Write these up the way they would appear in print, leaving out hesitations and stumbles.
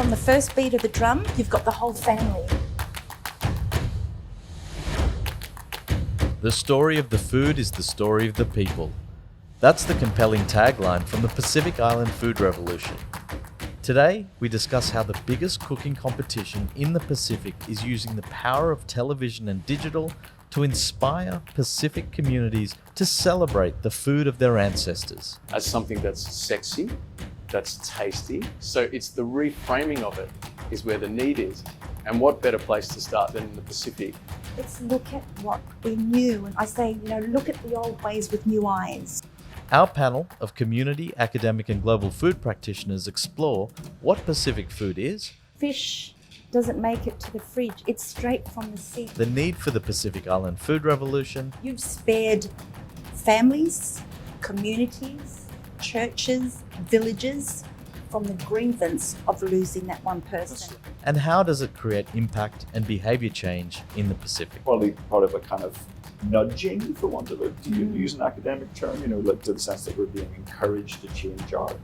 from the first beat of the drum, you've got the whole family. The story of the food is the story of the people. That's the compelling tagline from the Pacific Island Food Revolution. Today, we discuss how the biggest cooking competition in the Pacific is using the power of television and digital to inspire Pacific communities to celebrate the food of their ancestors. As something that's sexy, that's tasty. So it's the reframing of it is where the need is. And what better place to start than in the Pacific? Let's look at what we knew. And I say, look at the old ways with new eyes. Our panel of community, academic and global food practitioners explore what Pacific food is, Fish doesn't make it to the fridge. It's straight from the sea. the need for the Pacific Island Food Revolution, You've spared families, communities, churches, villages from the grievance of losing that one person. and how does it create impact and behaviour change in the Pacific. Probably part of a kind of nudging, for want of to use an academic term, like to the sense that we're being encouraged to change our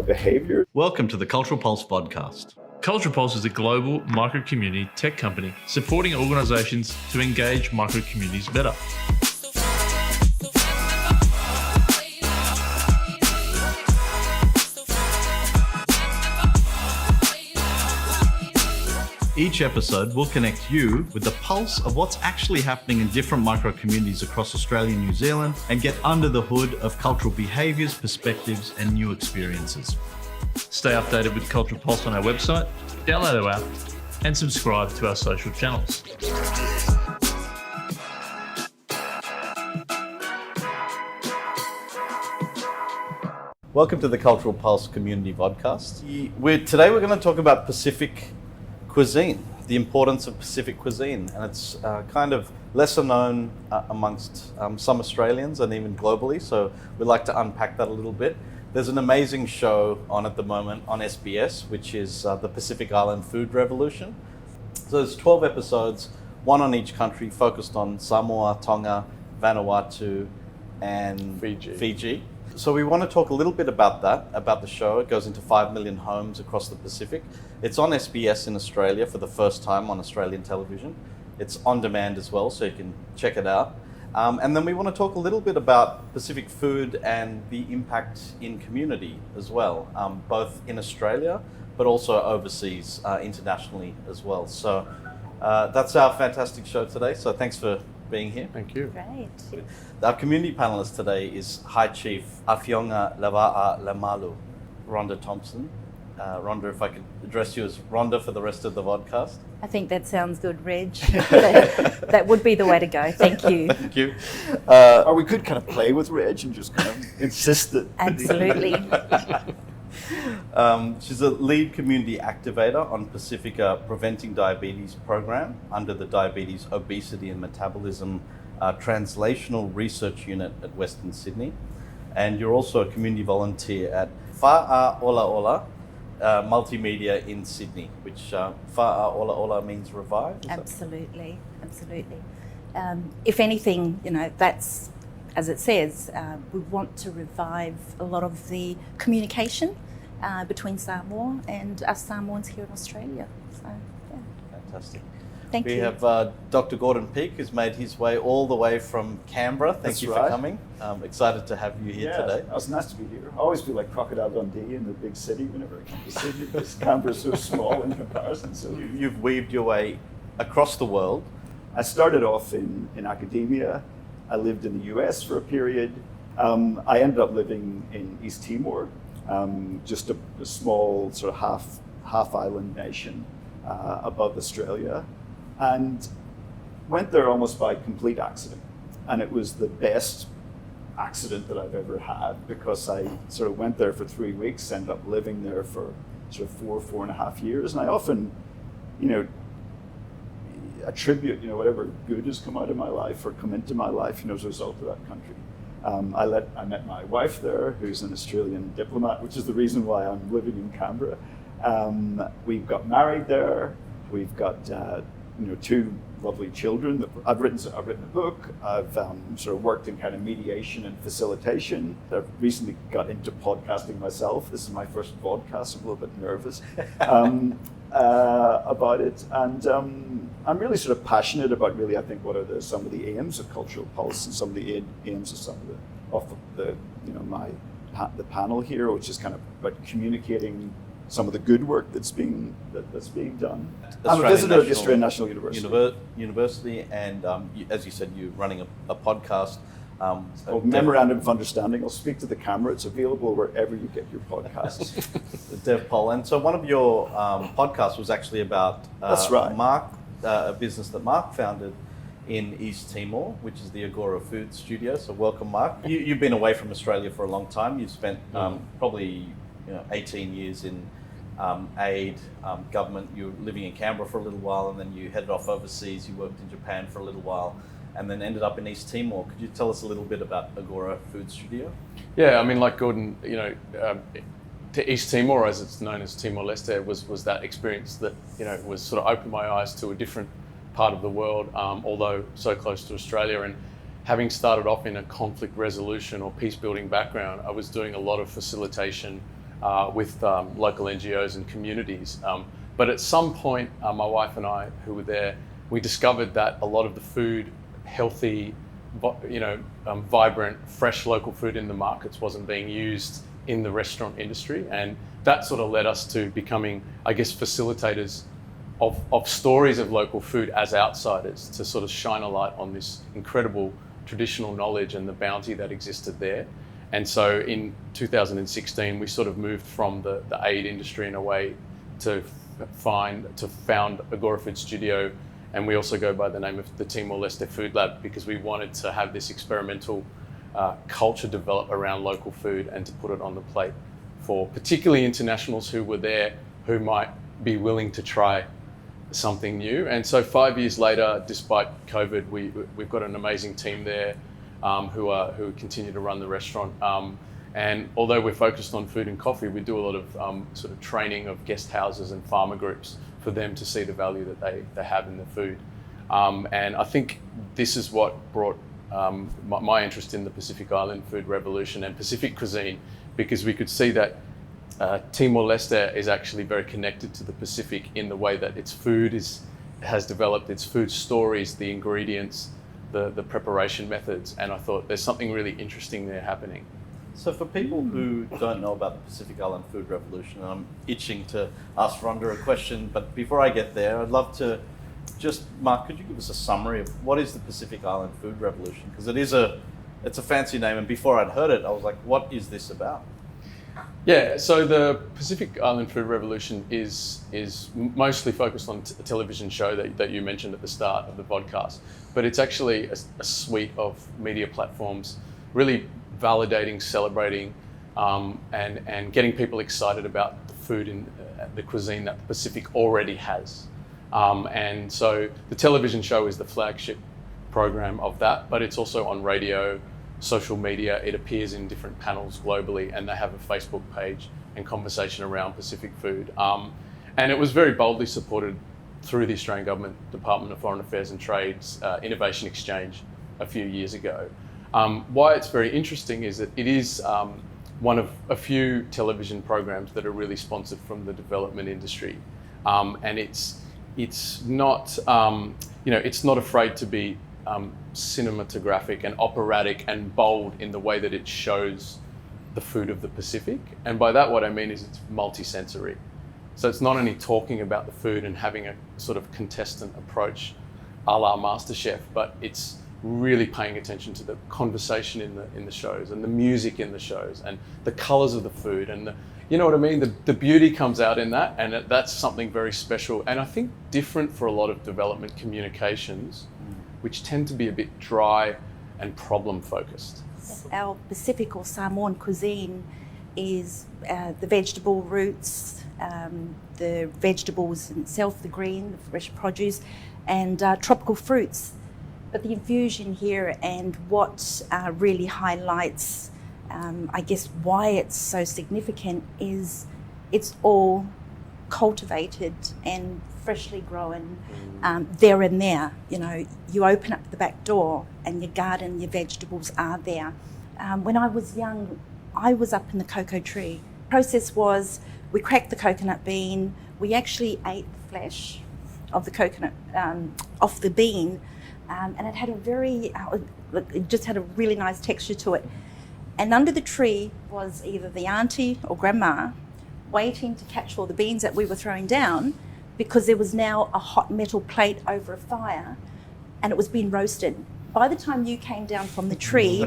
behavior. Welcome to the Cultural Pulse podcast. Cultural Pulse is a global micro-community tech company supporting organisations to engage micro-communities better. Each episode will connect you with the pulse of what's actually happening in different micro-communities across Australia and New Zealand and get under the hood of cultural behaviours, perspectives and new experiences. Stay updated with Cultural Pulse on our website, download our app and subscribe to our social channels. Welcome to the Cultural Pulse Community Podcast. Today we're going to talk about Pacific cuisine, the importance of Pacific cuisine, and it's kind of lesser known amongst some Australians and even globally, so we'd like to unpack that a little bit. There's an amazing show on at the moment on SBS, which is the Pacific Island Food Revolution. So there's 12 episodes, one on each country, focused on Samoa, Tonga, Vanuatu, and Fiji. So we want to talk a little bit about that, about the show. It goes into 5 million homes across the Pacific. It's on SBS in Australia for the first time on Australian television. It's on demand as well, so you can check it out. And then we want to talk a little bit about Pacific food and the impact in community as well, both in Australia, but also overseas, internationally as well. So that's our fantastic show today. So thanks for being here. Thank you. Great. Our community panelist today is High Chief Awhionga Lewa'a Lemalu, Rhonda Thompson. Rhonda, if I could address you as Rhonda for the rest of the podcast. I think that sounds good, Reg. That would be the way to go. Thank you. Thank you. Or we could kind of play with Reg and just kind of insist that. Absolutely. She's a lead community activator on Pacifica Preventing Diabetes program under the Diabetes, Obesity and Metabolism Translational Research Unit at Western Sydney. And you're also a community volunteer at Fa'a Ola Ola Multimedia in Sydney, which Fa'a Ola Ola means revive. Absolutely. If anything, that's, as it says, we want to revive a lot of the communication between Samoa and us Samoans here in Australia. So, yeah. Fantastic. Thank We you. have Dr. Gordon Peake, who's made his way all the way from Canberra. Thank That's you for right. coming. Excited to have you here today. It's nice to be here. I always feel like Crocodile Dundee in the big city whenever I come to Sydney, because Canberra's so small in comparison. So You've weaved your way across the world. I started off in academia. I lived in the US for a period. I ended up living in East Timor, just a small sort of half island nation above Australia, and went there almost by complete accident. And it was the best accident that I've ever had, because I sort of went there for 3 weeks, ended up living there for sort of 4.5 years. And I often, attribute, whatever good has come out of my life or come into my life, as a result of that country. I met my wife there, who's an Australian diplomat, which is the reason why I'm living in Canberra. We got married there. We've got 2 lovely children. I've written a book. I've sort of worked in kind of mediation and facilitation. I've recently got into podcasting myself. This is my first podcast. I'm a little bit nervous about it, and I'm really sort of passionate about really, I think, what are some of the aims of Cultural Pulse and some of the aims of some of the the panel here, which is kind of about communicating some of the good work that's being done. I'm a visitor at the Australian National University, and as you said, you're running a podcast. Memorandum of Understanding. I'll speak to the camera. It's available wherever you get your podcasts. The DevPol. And so one of your podcasts was actually about That's right. Mark, a business that Mark founded in East Timor, which is the Agora Food Studio. So welcome, Mark. You've been away from Australia for a long time. You've spent probably 18 years in aid, government. You were living in Canberra for a little while, and then you headed off overseas. You worked in Japan for a little while, and then ended up in East Timor. Could you tell us a little bit about Agora Food Studio? Yeah, I mean, like Gordon, to East Timor, as it's known as Timor-Leste, was that experience that was sort of opened my eyes to a different part of the world, although so close to Australia. And having started off in a conflict resolution or peace building background, I was doing a lot of facilitation with local NGOs and communities. But at some point, my wife and I, who were there, we discovered that a lot of the food, healthy, vibrant, fresh local food in the markets wasn't being used in the restaurant industry. And that sort of led us to becoming, I guess, facilitators of stories of local food as outsiders, to sort of shine a light on this incredible traditional knowledge and the bounty that existed there. And so in 2016, we sort of moved from the aid industry in a way to found Agora Food Studio. And we also go by the name of the Timor-Leste Food Lab, because we wanted to have this experimental culture develop around local food and to put it on the plate for particularly internationals who were there, who might be willing to try something new. And so 5 years later, despite COVID, we've got an amazing team there who continue to run the restaurant. And although we're focused on food and coffee, we do a lot of sort of training of guest houses and farmer groups for them to see the value that they have in the food. And I think this is what brought my interest in the Pacific Island food revolution and Pacific cuisine, because we could see that Timor-Leste is actually very connected to the Pacific in the way that its food has developed, its food stories, the ingredients, the preparation methods. And I thought there's something really interesting there happening. So for people who don't know about the Pacific Island Food Revolution, and I'm itching to ask Rhonda a question, but before I get there, I'd love to just, Mark, could you give us a summary of what is the Pacific Island Food Revolution? Because it's a fancy name, and before I'd heard it, I was like, what is this about? Yeah, so the Pacific Island Food Revolution is mostly focused on a television show that you mentioned at the start of the podcast, but it's actually a suite of media platforms, really validating, celebrating, and getting people excited about the food and the cuisine that the Pacific already has. And so the television show is the flagship program of that, but it's also on radio, social media. It appears in different panels globally, and they have a Facebook page and conversation around Pacific food. And it was very boldly supported through the Australian Government Department of Foreign Affairs and Trade's Innovation Exchange a few years ago. Why it's very interesting is that it is one of a few television programs that are really sponsored from the development industry, and it's not it's not afraid to be cinematographic and operatic and bold in the way that it shows the food of the Pacific. And by that, what I mean is it's multi-sensory. So it's not only talking about the food and having a sort of contestant approach a la MasterChef, but it's really paying attention to the conversation in the shows and the music in the shows and the colors of the food and you know what I mean? The beauty comes out in that, and that's something very special. And I think different for a lot of development communications, which tend to be a bit dry and problem focused. Our Pacific or Samoan cuisine is the vegetable roots, the vegetables itself, the green, the fresh produce, and tropical fruits. But the infusion here and what really highlights, I guess, why it's so significant is it's all cultivated and freshly grown there and there. You know, you open up the back door and your garden, your vegetables are there. When I was young, I was up in the cocoa tree. The process was we cracked the coconut bean, we actually ate the flesh of the coconut off the bean, and it had a it just had a really nice texture to it. And under the tree was either the auntie or grandma waiting to catch all the beans that we were throwing down, because there was now a hot metal plate over a fire and it was being roasted. By the time you came down from the tree,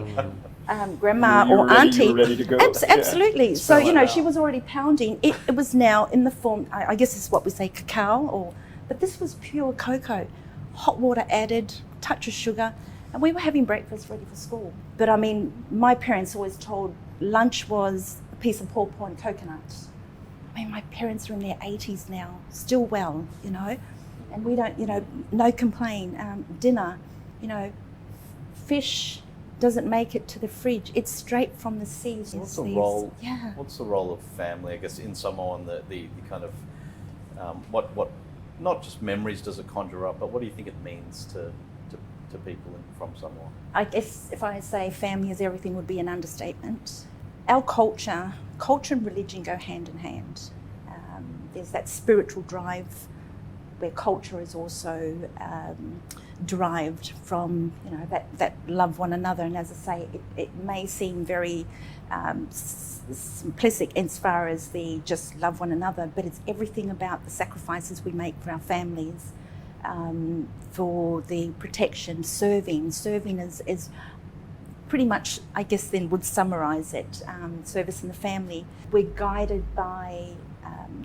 grandma or auntie, you were ready to go. Absolutely. Yeah. So, you know, Wow. she was already pounding. It was now in the form, I guess this is what we say, cacao, but this was pure cocoa, hot water added, touch of sugar, and we were having breakfast ready for school. But I mean, my parents always told lunch was a piece of pawpaw and coconut. I mean, my parents are in their 80s now, still well, you know, and we don't, you know, no complain. Dinner, you know, fish doesn't make it to the fridge. It's straight from the sea. What's the role? Yeah. What's the role of family, I guess, in Samoa, and the kind of what not just memories does it conjure up, but what do you think it means to people from Samoa? I guess if I say family is everything would be an understatement. Our culture and religion go hand in hand. There's that spiritual drive where culture is also derived from, you know, that love one another. And as I say, it may seem very simplistic as far as the just love one another, but it's everything about the sacrifices we make for our families, for the protection, serving. Serving is pretty much, I guess, then would summarise it. Service in the family. We're guided by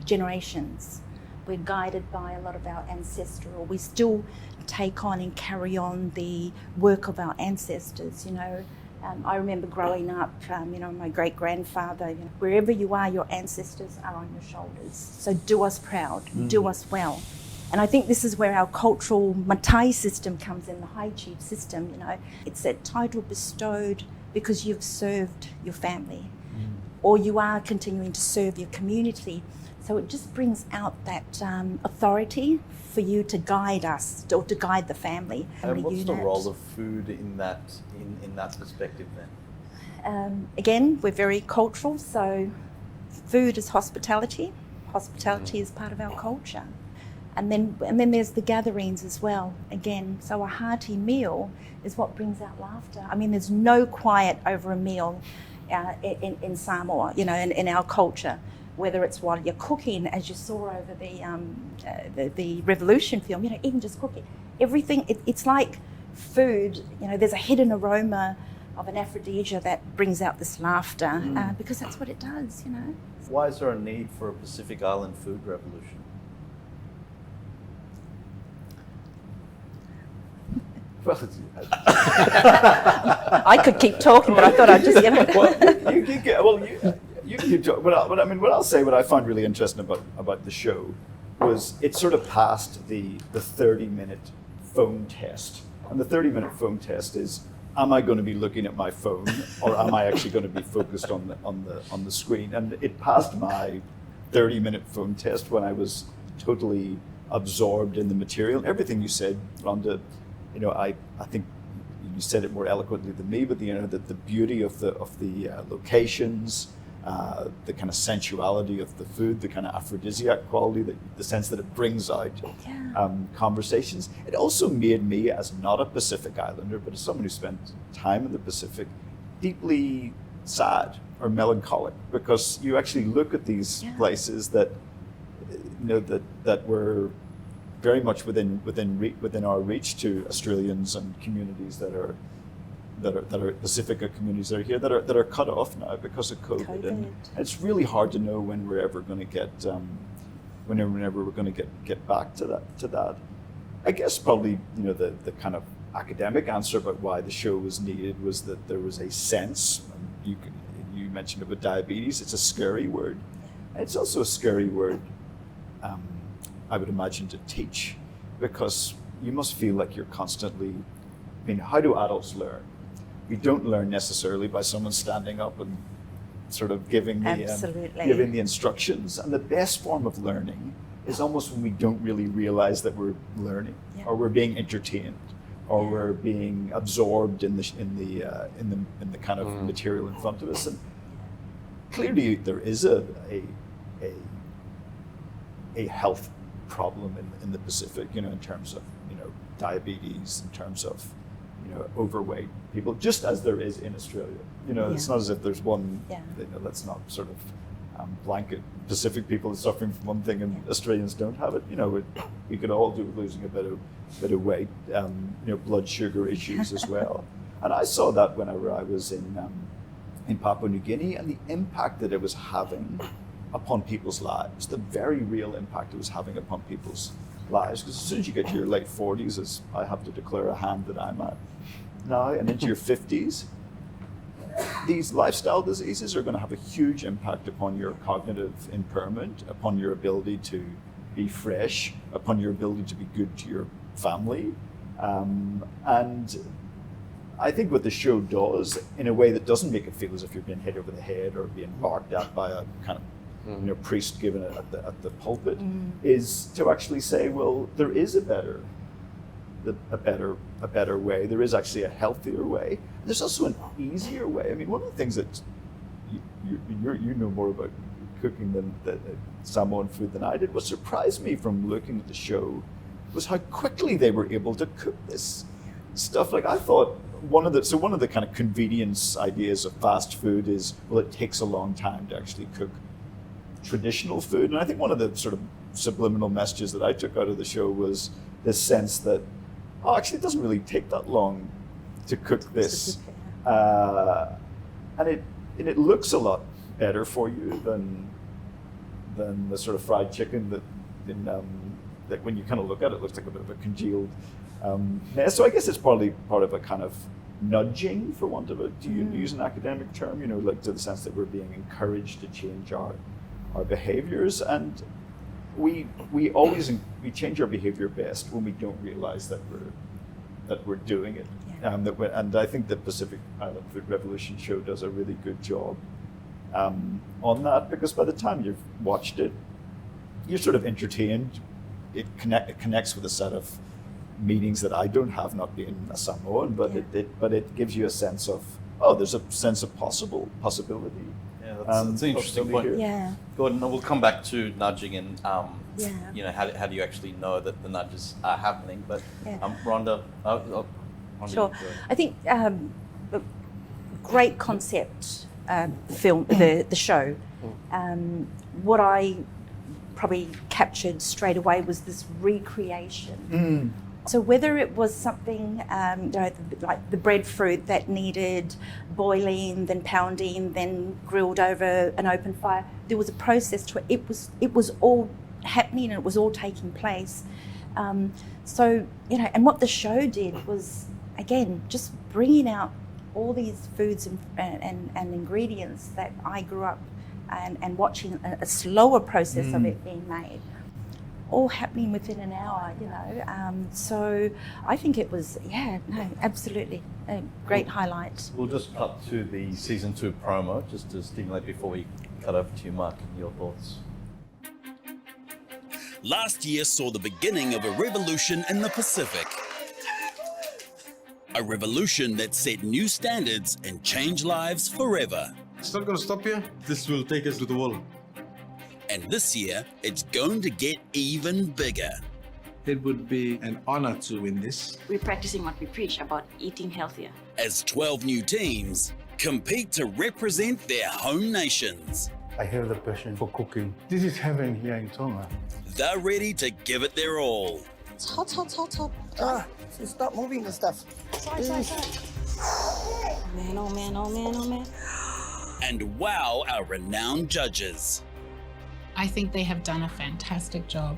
generations. We're guided by a lot of our ancestral. We still take on and carry on the work of our ancestors, you know. I remember growing up, you know, my great-grandfather, you know, wherever you are, your ancestors are on your shoulders. So do us proud, do us well. And I think this is where our cultural Matai system comes in, the high chief system, you know. It's that title bestowed because you've served your family or you are continuing to serve your community. So it just brings out that authority for you to guide us or to guide the family. And what's the role of food in that perspective then? Again, we're very cultural, so food is hospitality. Hospitality is part of our culture. And then there's the gatherings as well. Again, so a hearty meal is what brings out laughter. I mean, there's no quiet over a meal in Samoa, you know, in our culture. Whether it's while you're cooking, as you saw over the Revolution film, you know, even just cooking, everything. It's like food. You know, there's a hidden aroma of an aphrodisia that brings out this laughter because that's what it does. You know. Why is there a need for a Pacific Island food revolution? Well, I could keep talking, but I thought I'd just, you know. You keep talking. What I'll say, what I find really interesting about the show was it sort of passed the 30-minute phone test. And the 30-minute phone test is, am I going to be looking at my phone or am I actually going to be focused on the screen? And it passed my 30-minute phone test when I was totally absorbed in the material. Everything you said, Rhonda, you know, I think you said it more eloquently than me, but you know, the beauty of the locations, the kind of sensuality of the food, the kind of aphrodisiac quality, the sense that it brings out conversations. It also made me, as not a Pacific Islander, but as someone who spent time in the Pacific, deeply sad or melancholic, because you actually look at these places that, you know, that were very much within our reach to Australians and communities that are Pacifica communities that are here that are cut off now because of COVID. And it's really hard to know when we're ever going to get whenever we're going to get back to that. I guess probably, you know, the kind of academic answer about why the show was needed was that there was a sense. You mentioned about diabetes. It's a scary word. And it's also a scary word, I would imagine, to teach, because you must feel like you're constantly. I mean, how do adults learn? We don't learn necessarily by someone standing up and sort of giving Absolutely. giving the instructions. And the best form of learning is almost when we don't really realize that we're learning, Yeah. or we're being entertained, or we're being absorbed in the kind of material in front of us. And clearly, there is a health problem in the Pacific, in terms of diabetes, in terms of overweight people, just as there is in Australia. It's not as if there's one. Yeah. Let's not sort of blanket Pacific people suffering from one thing and Australians don't have it. We could all do with losing a bit of weight. Blood sugar issues as well. And I saw that whenever I was in Papua New Guinea, and the impact that it was having upon people's lives, the very real impact it was having upon people's lives. Because as soon as you get to your late 40s, as I have to declare a hand that I'm at now, and into your 50s, these lifestyle diseases are going to have a huge impact upon your cognitive impairment, upon your ability to be fresh, upon your ability to be good to your family. And I think what the show does, in a way that doesn't make it feel as if you're being hit over the head or being barked at by a kind of priest given it at the pulpit, is to actually say, well, there is a better way. There is actually a healthier way. There's also an easier way. I mean, one of the things that you know more about cooking than Samoan food than I did. What surprised me from looking at the show was how quickly they were able to cook this stuff. Like, I thought one of the kind of convenience ideas of fast food is, well, it takes a long time to actually cook traditional food. And I think one of the sort of subliminal messages that I took out of the show was this sense that, actually, it doesn't really take that long to cook this. And it looks a lot better for you than the sort of fried chicken that when you kind of look at it, looks like a bit of a congealed mess. So I guess it's probably part of a kind of nudging, for want of a, to use an academic term, like to the sense that we're being encouraged to change our behaviors. And we change our behavior best when we don't realize that we're doing it. Yeah. And I think the Pacific Island Food Revolution show does a really good job on that, because by the time you've watched it, you're sort of entertained. It connects with a set of meanings that I don't have, not being a Samoan, but it gives you a sense of, there's a sense of possibility. Yeah, that's an interesting point. Here. Yeah. Gordon, we'll come back to nudging and how do you actually know that the nudges are happening? But Rhonda, Rhonda, Sure. I think a great concept film, the show. What I probably captured straight away was this recreation. So whether it was something, like the breadfruit that needed boiling, then pounding, then grilled over an open fire, there was a process to it. It was all happening and it was all taking place. So, and what the show did was, again, just bringing out all these foods and ingredients that I grew up and watching a slower process of it being made, all happening within an hour, So I think it was, absolutely a great highlight. We'll just cut to the season 2 promo just to stimulate before we cut over to you, Mark, and your thoughts. Last year saw the beginning of a revolution in the Pacific. A revolution that set new standards and changed lives forever. It's not going to stop here. This will take us to the world. And this year, it's going to get even bigger. It would be an honor to win this. We're practicing what we preach about eating healthier. As 12 new teams compete to represent their home nations. I have the passion for cooking. This is heaven here in Tonga. They're ready to give it their all. It's hot. Stop moving the stuff. Sorry. Man, oh man. And wow our renowned judges. I think they have done a fantastic job.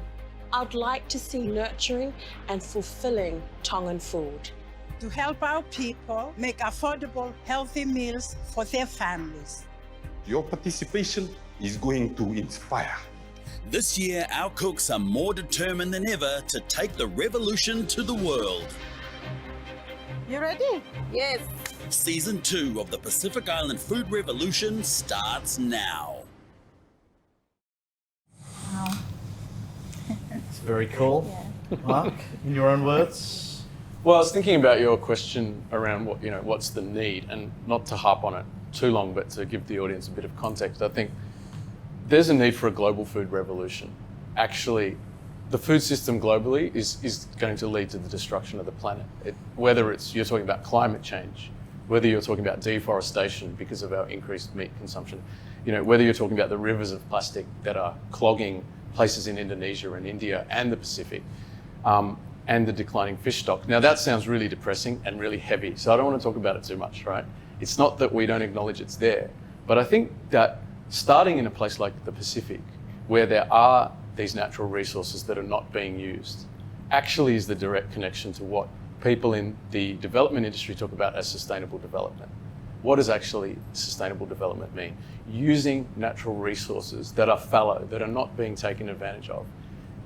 I'd like to see nurturing and fulfilling Tongan food. To help our people make affordable, healthy meals for their families. Your participation is going to inspire. This year, our cooks are more determined than ever to take the revolution to the world. You ready? Yes. Season 2 of the Pacific Island Food Revolution starts now. Wow. It's very cool. Mark, in your own words? Well, I was thinking about your question around what's the need, and not to harp on it too long, but to give the audience a bit of context. I think there's a need for a global food revolution. Actually, the food system globally is going to lead to the destruction of the planet. Whether you're talking about climate change, whether you're talking about deforestation because of our increased meat consumption, whether you're talking about the rivers of plastic that are clogging places in Indonesia and India and the Pacific, and the declining fish stock. Now that sounds really depressing and really heavy, so I don't want to talk about it too much, right? It's not that we don't acknowledge it's there, but I think that starting in a place like the Pacific, where there are these natural resources that are not being used, actually is the direct connection to what people in the development industry talk about as sustainable development. What does actually sustainable development mean? Using natural resources that are fallow, that are not being taken advantage of,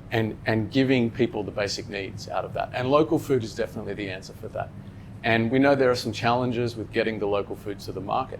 and giving people the basic needs out of that. And local food is definitely the answer for that. And we know there are some challenges with getting the local food to the market.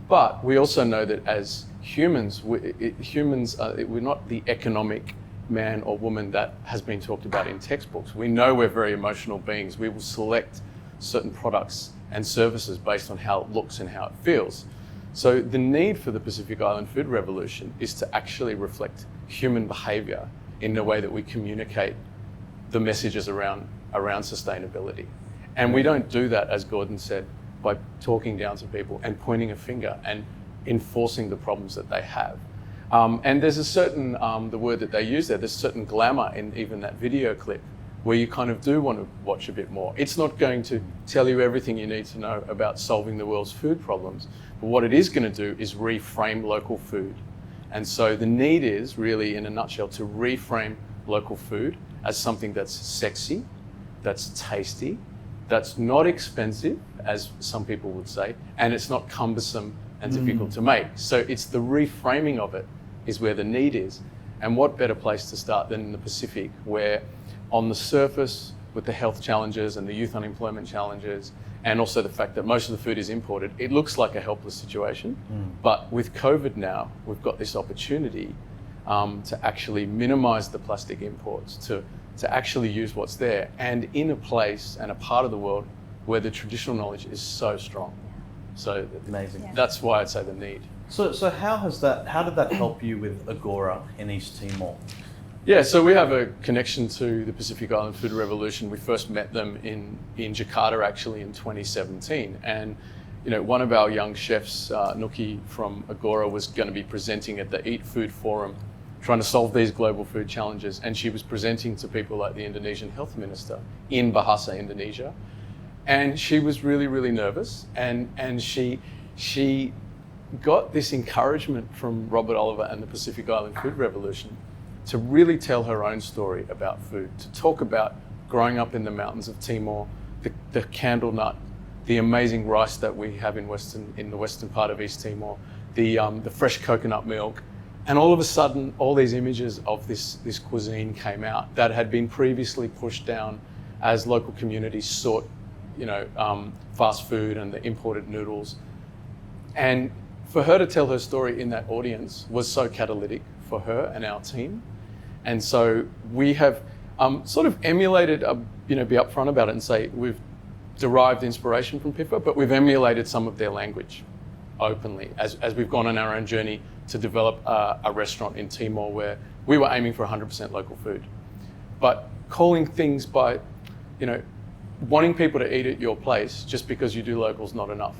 But we also know that as humans, we're not the economic man or woman that has been talked about in textbooks. We know we're very emotional beings. We will select certain products and services based on how it looks and how it feels. So the need for the Pacific Island Food Revolution is to actually reflect human behavior in the way that we communicate the messages around sustainability. And we don't do that, as Gordon said, by talking down to people and pointing a finger and enforcing the problems that they have. And there's a certain, the word that they use there's certain glamour in even that video clip where you kind of do want to watch a bit more. It's not going to tell you everything you need to know about solving the world's food problems, but what it is going to do is reframe local food. And so the need is really, in a nutshell, to reframe local food as something that's sexy, that's tasty, that's not expensive, as some people would say, and it's not cumbersome and difficult to make. So it's the reframing of it is where the need is. And what better place to start than in the Pacific, where on the surface, with the health challenges and the youth unemployment challenges, and also the fact that most of the food is imported, it looks like a helpless situation. But with COVID now, we've got this opportunity to actually minimize the plastic imports, to actually use what's there, and in a place and a part of the world where the traditional knowledge is so strong. So amazing. That's why I'd say the need. So how did that help you with Agora in East Timor? Yeah, so we have a connection to the Pacific Island Food Revolution. We first met them in Jakarta actually in 2017. And one of our young chefs, Nuki from Agora, was going to be presenting at the Eat Food Forum, trying to solve these global food challenges. And she was presenting to people like the Indonesian health minister in Bahasa, Indonesia. And she was really, really nervous. And she got this encouragement from Robert Oliver and the Pacific Island Food Revolution to really tell her own story about food, to talk about growing up in the mountains of Timor, the candle nut, the amazing rice that we have in the western part of East Timor, the fresh coconut milk. And all of a sudden, all these images of this cuisine came out that had been previously pushed down as local communities sought, fast food and the imported noodles. And for her to tell her story in that audience was so catalytic for her and our team. And so we have sort of emulated, be upfront about it and say we've derived inspiration from PIFA, but we've emulated some of their language openly as we've gone on our own journey to develop a restaurant in Timor where we were aiming for 100% local food. But calling things by, wanting people to eat at your place just because you do local is not enough.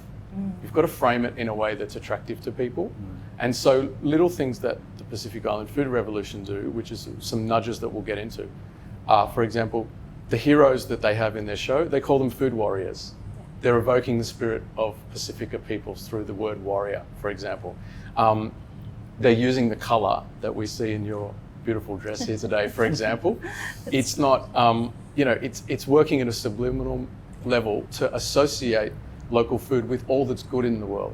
You've got to frame it in a way that's attractive to people. And so little things that the Pacific Island Food Revolution do, which is some nudges that we'll get into, are, for example, the heroes that they have in their show, they call them food warriors. They're evoking the spirit of Pacifica peoples through the word warrior, for example. They're using the color that we see in your beautiful dress here today, for example. It's not, it's working at a subliminal level to associate local food with all that's good in the world,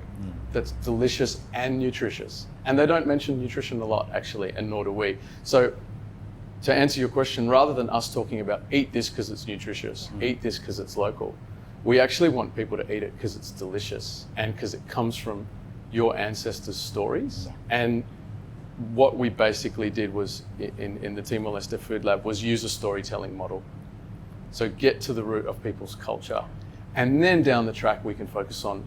that's delicious and nutritious. And they don't mention nutrition a lot, actually, and nor do we. So to answer your question, rather than us talking about eat this because it's nutritious, eat this because it's local, We actually want people to eat it because it's delicious and because it comes from your ancestors' stories. And what we basically did was in the Timor-Leste Food Lab was use a storytelling model. So get to the root of people's culture, and then down the track we can focus on,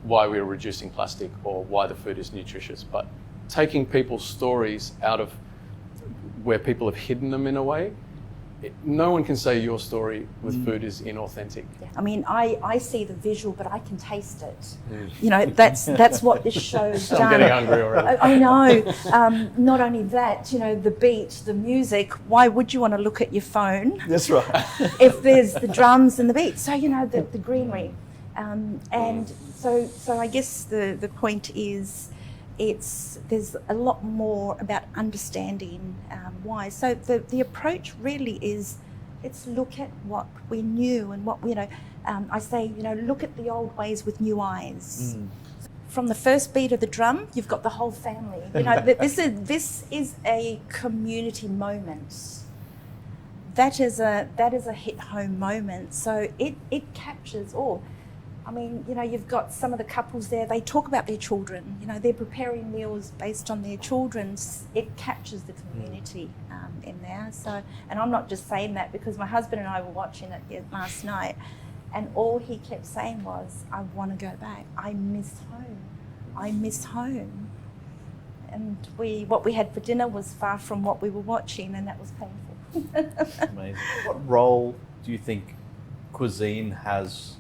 why we're reducing plastic or why the food is nutritious. But taking people's stories out of where people have hidden them in a way, no one can say your story with food is inauthentic. I mean, I see the visual, but I can taste it. That's what this show's done. I'm getting hungry already. I know. Not only that, the beat, the music. Why would you want to look at your phone? That's right. If there's the drums and the beat. So the greenery, and so I guess the point is, there's a lot more about understanding why. So the approach really is, let's look at what we knew and what I say, look at the old ways with new eyes. From the first beat of the drum, you've got the whole family. This is a community moment. That is a hit home moment. So it captures all. I mean, you've got some of the couples there, they talk about their children, they're preparing meals based on their children. It captures the community in there. So, and I'm not just saying that because my husband and I were watching it last night, and all he kept saying was, I want to go back. I miss home. I miss home. And what we had for dinner was far from what we were watching, and that was painful. Amazing. What role do you think cuisine has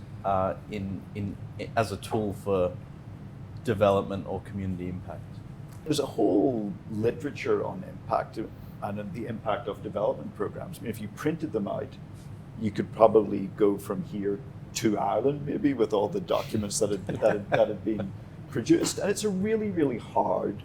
in as a tool for development or community impact? There's a whole literature on impact and the impact of development programs. I mean, if you printed them out, you could probably go from here to Ireland, maybe, with all the documents that had been produced. And it's a really, really hard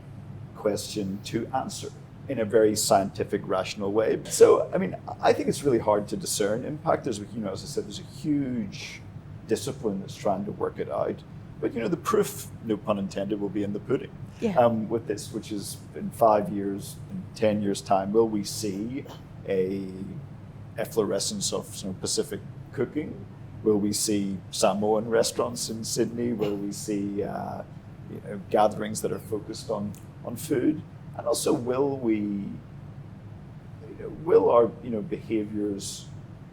question to answer in a very scientific, rational way. So, I mean, I think it's really hard to discern impact. There's, as I said, there's a huge discipline that's trying to work it out. But the proof, no pun intended, will be in the pudding. With this, which is in 5 years, in 10 years' time, will we see a efflorescence of Pacific cooking? Will we see Samoan restaurants in Sydney? Will we see gatherings that are focused on food? And also, will our behaviors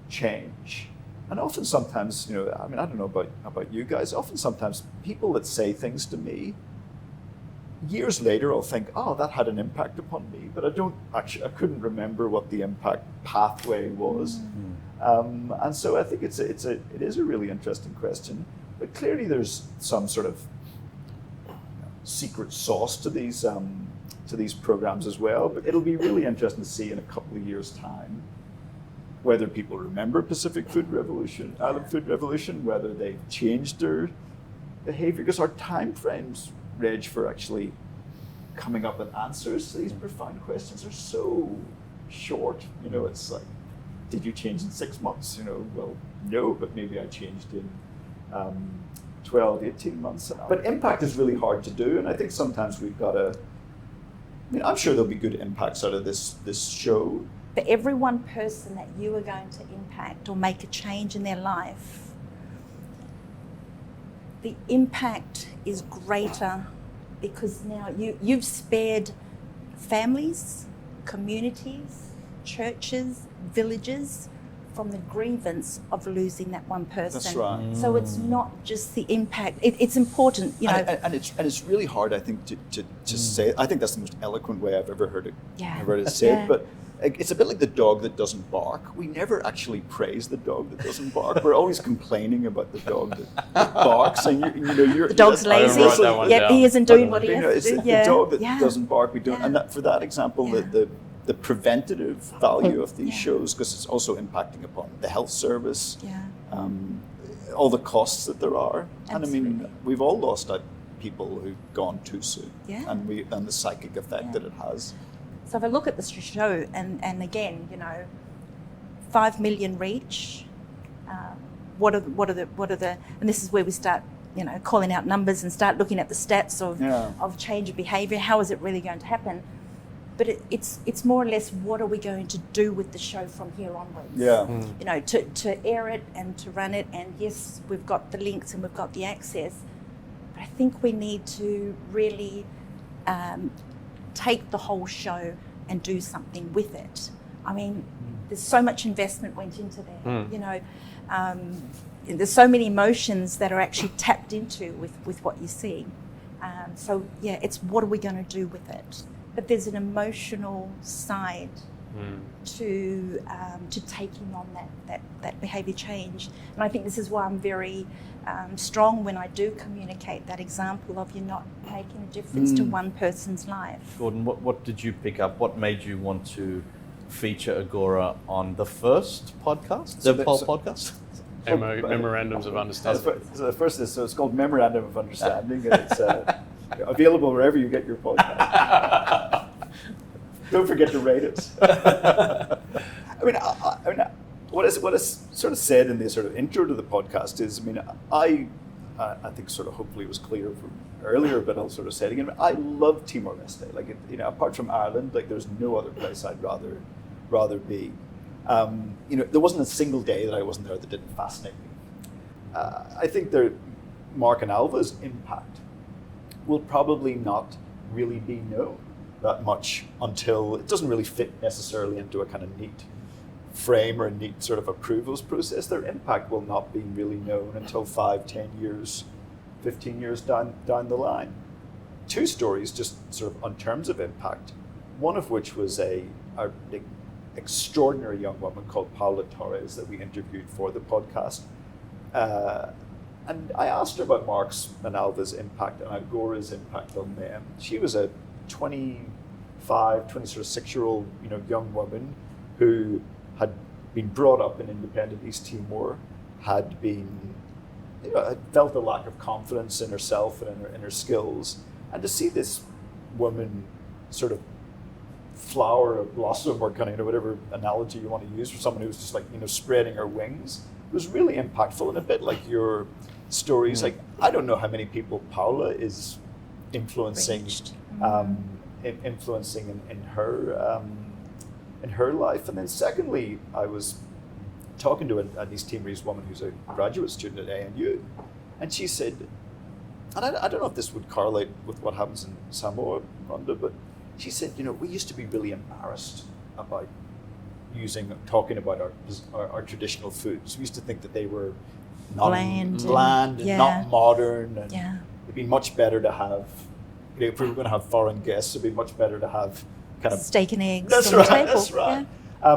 change? And often sometimes, I mean, I don't know about you guys, often sometimes people that say things to me, years later I'll think, oh, that had an impact upon me, but I couldn't remember what the impact pathway was. And so I think it is a really interesting question, but clearly there's some sort of secret sauce to these programs as well. But it'll be really interesting to see in a couple of years' time whether people remember Pacific Island Food Revolution, whether they've changed their behavior, because our time frames, Reg, for actually coming up with answers to these profound questions are so short. It's like, did you change in 6 months? Well, no, but maybe I changed in 12, 18 months. But impact is really hard to do, and I think sometimes we've got to, I'm sure there'll be good impacts out of this show. For every one person that you are going to impact or make a change in their life, the impact is greater because now you've spared families, communities, churches, villages from the grievance of losing that one person. That's right. So it's not just the impact. It's important, And it's really hard, I think, to say. I think that's the most eloquent way I've ever heard it said. But it's a bit like the dog that doesn't bark. We never actually praise the dog that doesn't bark. We're always complaining about the dog that barks, and the dog's lazy. He isn't doing what he has to do. The dog that doesn't bark. We don't. And for that example, the preventative value of these shows, because it's also impacting upon the health service, all the costs that there are. Absolutely. And I mean, we've all lost out people who've gone too soon, and the psychic effect that it has. So if I look at the show, and again, 5 million reach. What are the? And this is where we start, calling out numbers and start looking at the stats of change of behaviour. How is it really going to happen? but it's more or less what are we going to do with the show from here onwards? Yeah. You know, to air it and to run it, and yes, we've got the links and we've got the access, but I think we need to really take the whole show and do something with it. I mean, there's so much investment went into there. You know, there's so many emotions that are actually tapped into with what you see. So yeah, it's what are we going to do with it? But there's an emotional side to taking on that behaviour change, and I think this is why I'm very strong when I do communicate that example of you're not making a difference to one person's life. Gordon, what did you pick up? What made you want to feature Agora on the first podcast, the Pulse podcast? Memorandums of Understanding. So the first is, so it's called Memorandum of Understanding, and it's available wherever you get your podcast. Don't forget to rate us. I mean, what is sort of said in the sort of intro to the podcast is, I mean, I think sort of hopefully it was clear from earlier, but I'll sort of say it again. I love Timor-Leste. Like, you know, apart from Ireland, like there's no other place I'd rather be. You know, there wasn't a single day that I wasn't there that didn't fascinate me. I think Mark and Alva's impact will probably not really be known that much until it doesn't really fit necessarily into a kind of neat frame or a neat sort of approvals process. Their impact will not be really known until 5, 10 years, 15 years down the line. 2 stories just sort of on terms of impact, one of which was a extraordinary young woman called Paula Torres that we interviewed for the podcast. And I asked her about Mark's and Alva's impact and Agora's impact on them. She was a 26-year-old, you know, young woman who had been brought up in independent East Timor, had felt a lack of confidence in herself and in her skills, and to see this woman sort of flower or blossom, or kind of, you know, whatever analogy you want to use for someone who's just like, you know, spreading her wings, it was really impactful. And a bit like your stories, like I don't know how many people Paula is influencing, in her life. And then secondly, I was talking to an East Timorese woman who's a graduate student at ANU, and she said, and I don't know if this would correlate with what happens in Samoa, Rhonda, but she said, you know, we used to be really embarrassed about talking about our traditional foods. We used to think that they were not bland and not modern, and it'd be much better to have, you know, if we were going to have foreign guests, it'd be much better to have kind of steak and eggs. That's on right. the table. That's right.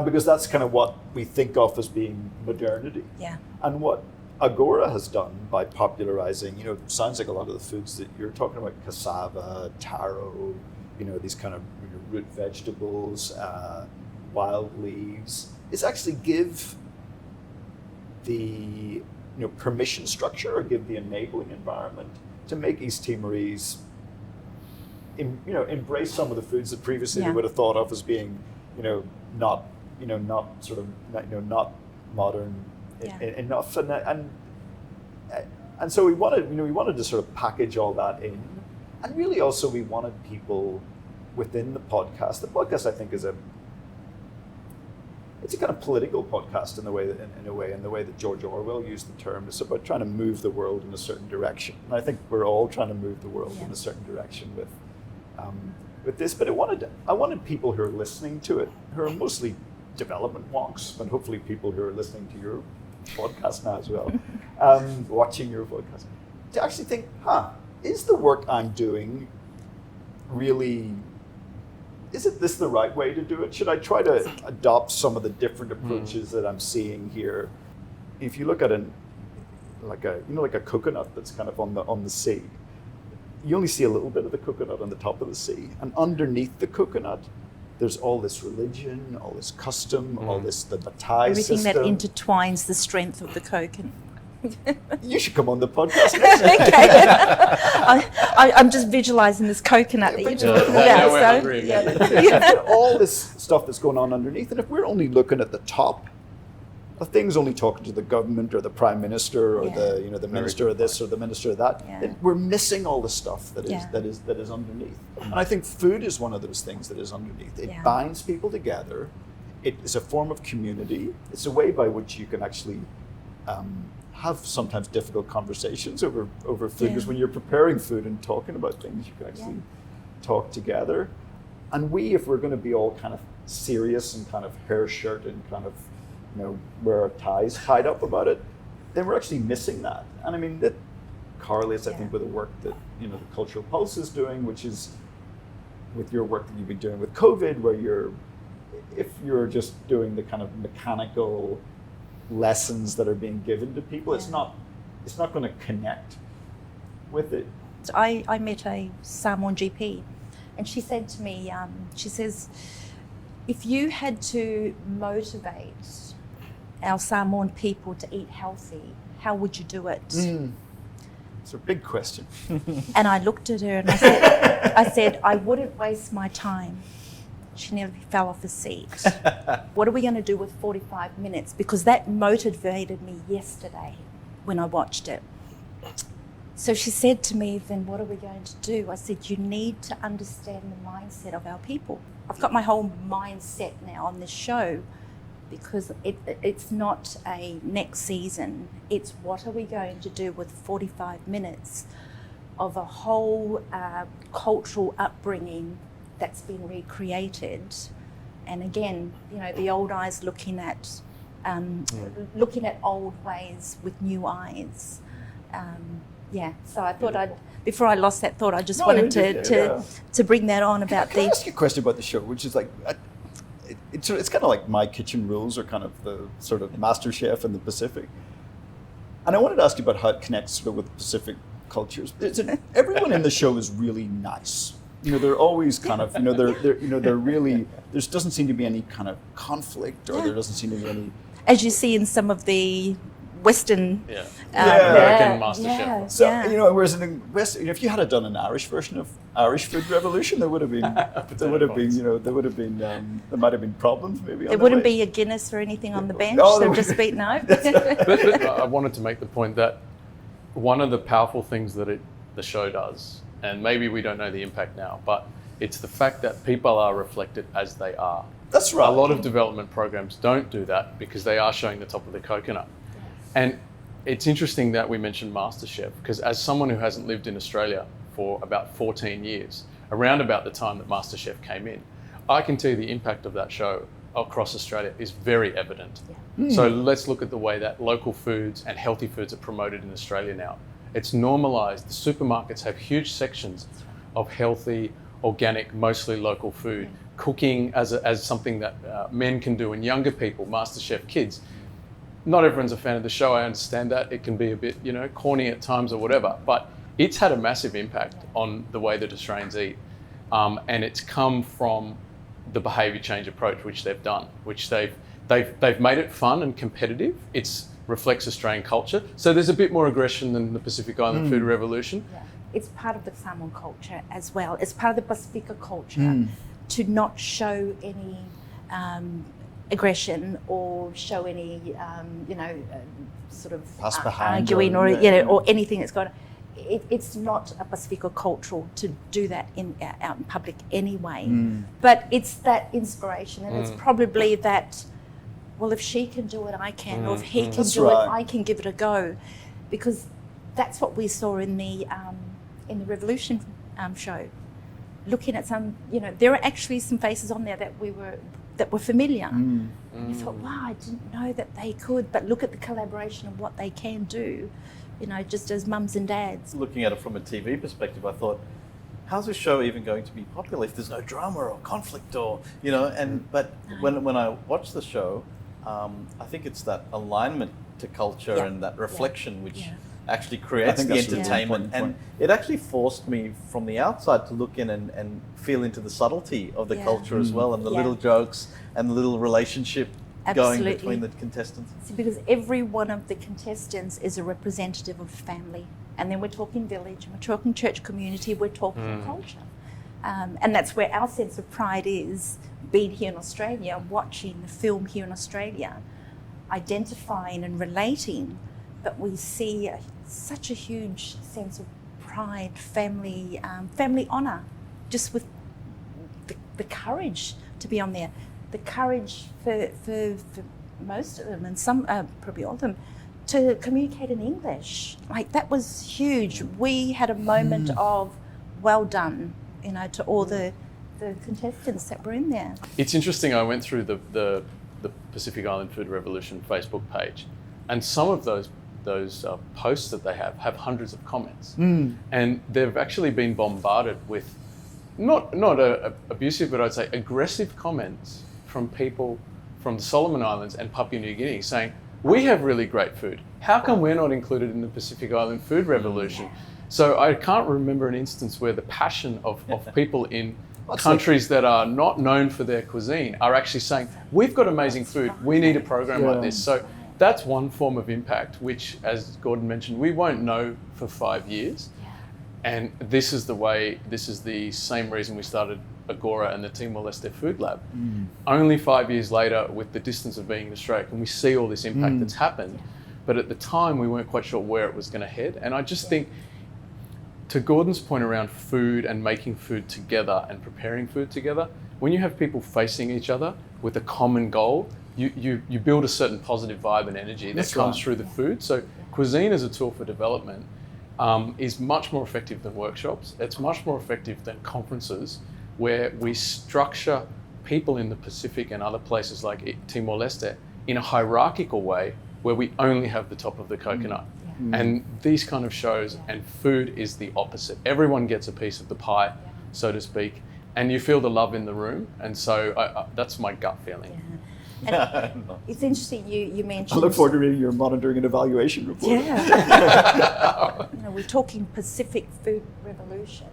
Because that's kind of what we think of as being modernity. Yeah. And what Agora has done by popularizing, you know, it sounds like a lot of the foods that you're talking about, cassava, taro, you know, these kind of, you know, root vegetables, wild leaves, is actually give the, you know, permission structure, or give the enabling environment to make East Timorese, you know, embrace some of the foods that previously they would have thought of as being, you know, not sort of, you know, not modern enough, and so we wanted to sort of package all that in, and really also we wanted people within the podcast. The podcast, I think, it's a kind of political podcast in the way that George Orwell used the term. It's about trying to move the world in a certain direction, and I think we're all trying to move the world in a certain direction with this. But I wanted people who are listening to it, who are mostly development wonks, and hopefully people who are listening to your podcast now as well, watching your podcast, to actually think, is the work I'm doing really, is this the right way to do it? Should I try to adopt some of the different approaches that I'm seeing here? If you look at like a coconut that's kind of on the sea, you only see a little bit of the coconut on the top of the sea, and underneath the coconut, there's all this religion, all this custom, all this, the Matai everything system. that intertwines the strength of the coconut. You should come on the podcast next Okay. I'm just visualizing this coconut that you're talking about. All this stuff that's going on underneath, and if we're only looking at the top, things only talking to the government or the prime minister or the the minister of this or the minister of that. We're missing all the stuff that is underneath. And I think food is one of those things that is underneath. It binds people together. It is a form of community. It's a way by which you can actually have sometimes difficult conversations over food, because when you're preparing food and talking about things, you can actually talk together. And if we're going to be all kind of serious and kind of hair shirt and kind of wear our ties tied up about it, then we're actually missing that. And I mean that correlates, I think, with the work that the Cultural Pulse is doing, which is with your work that you've been doing with COVID, where if you're just doing the kind of mechanical lessons that are being given to people, it's not going to connect with it. I met a Samoan GP, and she said to me, she says, if you had to motivate our Samoan people to eat healthy, how would you do it? It's a big question. And I looked at her and I said, I wouldn't waste my time. She nearly fell off her seat. What are we going to do with 45 minutes? Because that motivated me yesterday when I watched it. So she said to me, then what are we going to do? I said, you need to understand the mindset of our people. I've got my whole mindset now on this show, because it's not a next season. It's what are we going to do with 45 minutes of a whole cultural upbringing that's been recreated. And again, the old eyes looking at old ways with new eyes. So I thought before I lost that thought, I just wanted to bring that on about Can I ask you a question about the show, which is like, it's kind of like My Kitchen Rules, or kind of the sort of Master Chef in the Pacific. And I wanted to ask you about how it connects sort of with Pacific cultures. Everyone in the show is really nice. They're always kind of, they're really, there doesn't seem to be any kind of conflict, or there doesn't seem to be any. As you see in some of the Western American MasterChef. So whereas in the West, if you had done an Irish version of Irish Food Revolution, there might have been problems maybe. There wouldn't be a Guinness or anything on the bench. There'd just be no. But I wanted to make the point that one of the powerful things that the show does, and maybe we don't know the impact now, but it's the fact that people are reflected as they are. That's right. A lot of development programs don't do that because they are showing the top of the coconut. And it's interesting that we mentioned MasterChef, because as someone who hasn't lived in Australia for about 14 years, around about the time that MasterChef came in, I can tell you the impact of that show across Australia is very evident. So let's look at the way that local foods and healthy foods are promoted in Australia now. It's normalised. The supermarkets have huge sections of healthy, organic, mostly local food. Cooking as something that men can do, and younger people, MasterChef kids. Not everyone's a fan of the show, I understand that. It can be a bit, corny at times or whatever, but it's had a massive impact on the way that Australians eat. And it's come from the behaviour change approach which they've done, which they've made it fun and competitive. It reflects Australian culture. So there's a bit more aggression than the Pacific Island Food Revolution. Yeah. It's part of the Samoan culture as well. It's part of the Pacifica culture to not show any aggression or show any, sort of arguing or or anything that's going on. It's not a Pacifica cultural to do that out in public anyway. But it's that inspiration, and it's probably that, well, if she can do it, I can, or if he can do it, I can give it a go, because that's what we saw in the Revolution show. Looking at some, there are actually some faces on there that were familiar. And you thought, wow, I didn't know that they could, but look at the collaboration of what they can do, just as mums and dads. Looking at it from a TV perspective, I thought, how's this show even going to be popular if there's no drama or conflict or, but when I watch the show, I think it's that alignment to culture and that reflection which actually creates the entertainment. And it actually forced me from the outside to look in and feel into the subtlety of the culture as well, and the little jokes and the little relationship going between the contestants. See, because every one of the contestants is a representative of family. And then we're talking village, and we're talking church community, we're talking culture. And that's where our sense of pride is, being here in Australia, watching the film here in Australia. identifying and relating, but we see such a huge sense of pride, family honour, just with the courage to be on there, the courage for most of them, and some, probably all of them, to communicate in English. Like, that was huge. We had a moment of well done, you know, to all the contestants that were in there. It's interesting, I went through the Pacific Island Food Revolution Facebook page, and some of those posts that they have hundreds of comments. And they've actually been bombarded with not abusive, but I'd say aggressive comments from people from the Solomon Islands and Papua New Guinea saying, we have really great food. How come we're not included in the Pacific Island Food Revolution? So I can't remember an instance where the passion of people in countries that are not known for their cuisine are actually saying, we've got amazing food, we need a program like this. So that's one form of impact, which, as Gordon mentioned, we won't know for 5 years. And this is the same reason we started Agora and the Timor-Leste Food Lab. Only 5 years later, with the distance of being in Australia, can we see all this impact that's happened. But at the time, we weren't quite sure where it was going to head. And I just think, to Gordon's point around food and making food together and preparing food together, when you have people facing each other with a common goal, you build a certain positive vibe and energy that comes through the food. So cuisine as a tool for development is much more effective than workshops. It's much more effective than conferences, where we structure people in the Pacific and other places like Timor-Leste in a hierarchical way, where we only have the top of the coconut. And these kind of shows, and food is the opposite. Everyone gets a piece of the pie, so to speak, and you feel the love in the room. And so that's my gut feeling. And it's interesting you mentioned. I look forward to reading your monitoring and evaluation report. Yeah. You know, we're talking Pacific Food Revolution.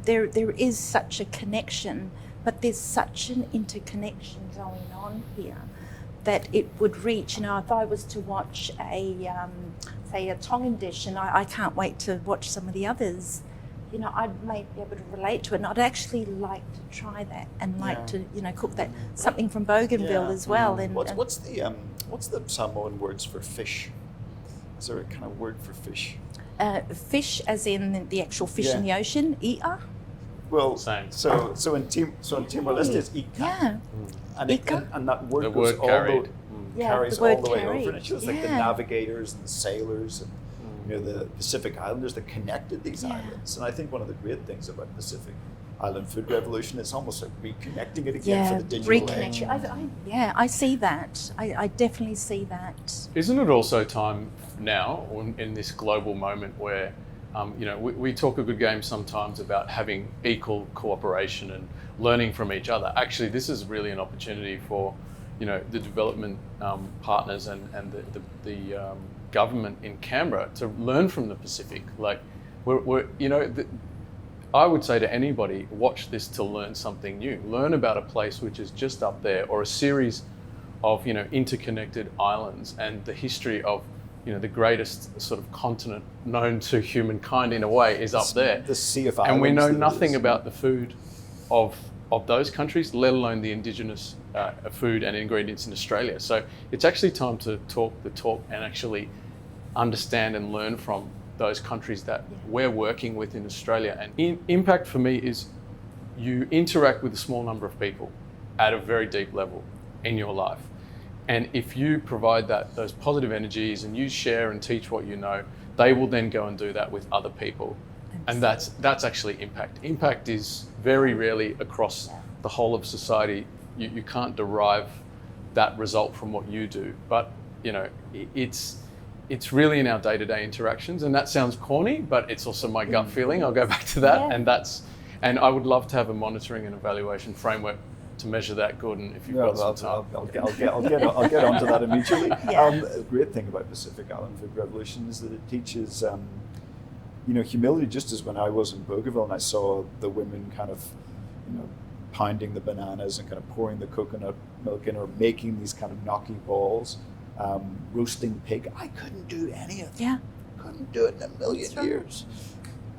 There is such a connection, but there's such an interconnection going on here that it would reach. You know, if I was to watch say a Tongan dish, and I can't wait to watch some of the others, you know, I may be able to relate to it, and I'd actually like to try that and like to, you know, cook that, something from Bougainville as well. And what's the Samoan words for fish? Is there a kind of word for fish? Fish, as in the actual fish in the ocean, ia. Well, same. So in Timor-Leste it's ika. Yeah. And that word the goes word carried. carries the all word the way carried. over. And it's just like the navigators and the sailors and you know, the Pacific Islanders that connected these islands. And I think one of the great things about Pacific Island Food Revolution is almost like reconnecting it again for the digital age. I see that. I definitely see that. Isn't it also time now, in this global moment where, you know, we talk a good game sometimes about having equal cooperation and learning from each other. Actually, this is really an opportunity for, you know, the development partners and the government in Canberra to learn from the Pacific. Like, we're you know, I would say to anybody, watch this to learn something new. Learn about a place which is just up there, or a series of, you know, interconnected islands, and the history of, you know, the greatest sort of continent known to humankind in a way is up there. The Sea of Islands. And we know nothing about the food of those countries, let alone the indigenous food and ingredients in Australia. So it's actually time to talk the talk and actually understand and learn from those countries that we're working with in Australia. And impact for me is you interact with a small number of people at a very deep level in your life. And if you provide those positive energies and you share and teach what you know, they will then go and do that with other people. And that's actually impact. Impact is very rarely across the whole of society. You can't derive that result from what you do. But, you know, it's really in our day-to-day interactions. And that sounds corny, but it's also my gut feeling. I'll go back to that. And I would love to have a monitoring and evaluation framework to measure that, Gordon, if you've got some time. I'll get onto that immediately. The great thing about Pacific Island Food Revolution is that it teaches, you know, humility. Just as when I was in Bougainville and I saw the women kind of, you know, pounding the bananas and kind of pouring the coconut milk in, or making these kind of gnocchi balls, roasting pig. I couldn't do any of it. Yeah. Couldn't do it in a million years.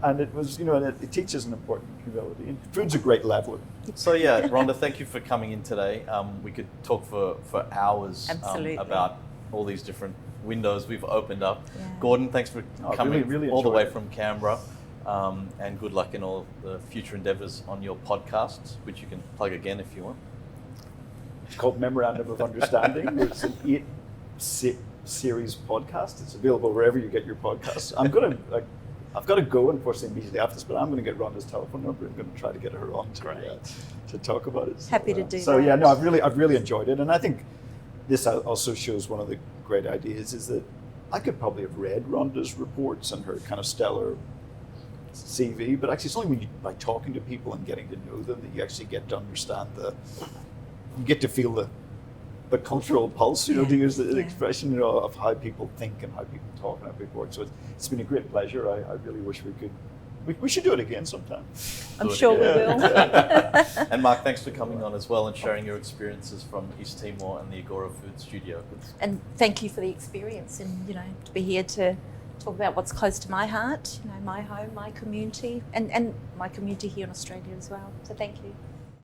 And it was, and it teaches an important humility. And food's a great leveler. So yeah, Rhonda, thank you for coming in today. We could talk for hours about all these different windows we've opened up. Yeah. Gordon, thanks for coming really all the way from Canberra. And good luck in all the future endeavours on your podcasts, which you can plug again if you want. It's called Memorandum of Understanding. It's an 8-series podcast. It's available wherever you get your podcasts. I've got to go, unfortunately, immediately after this, but I'm going to get Rhonda's telephone number. I'm going to try to get her on to talk about it. Happy to do that. So yeah, no, I've really enjoyed it, and I think this also shows one of the great ideas is that I could probably have read Rhonda's reports and her kind of stellar CV, but actually it's only when by talking to people and getting to know them that you actually get to understand you get to feel the cultural pulse, to use the expression, of how people think and how people talk and how people work. So it's been a great pleasure. I really wish we should do it again sometime. I'm sure we will. And Mark, thanks for coming on as well and sharing your experiences from East Timor and the Agora Food Studio. And thank you for the experience and, to be here to talk about what's close to my heart, my home, my community, and my community here in Australia as well. So thank you.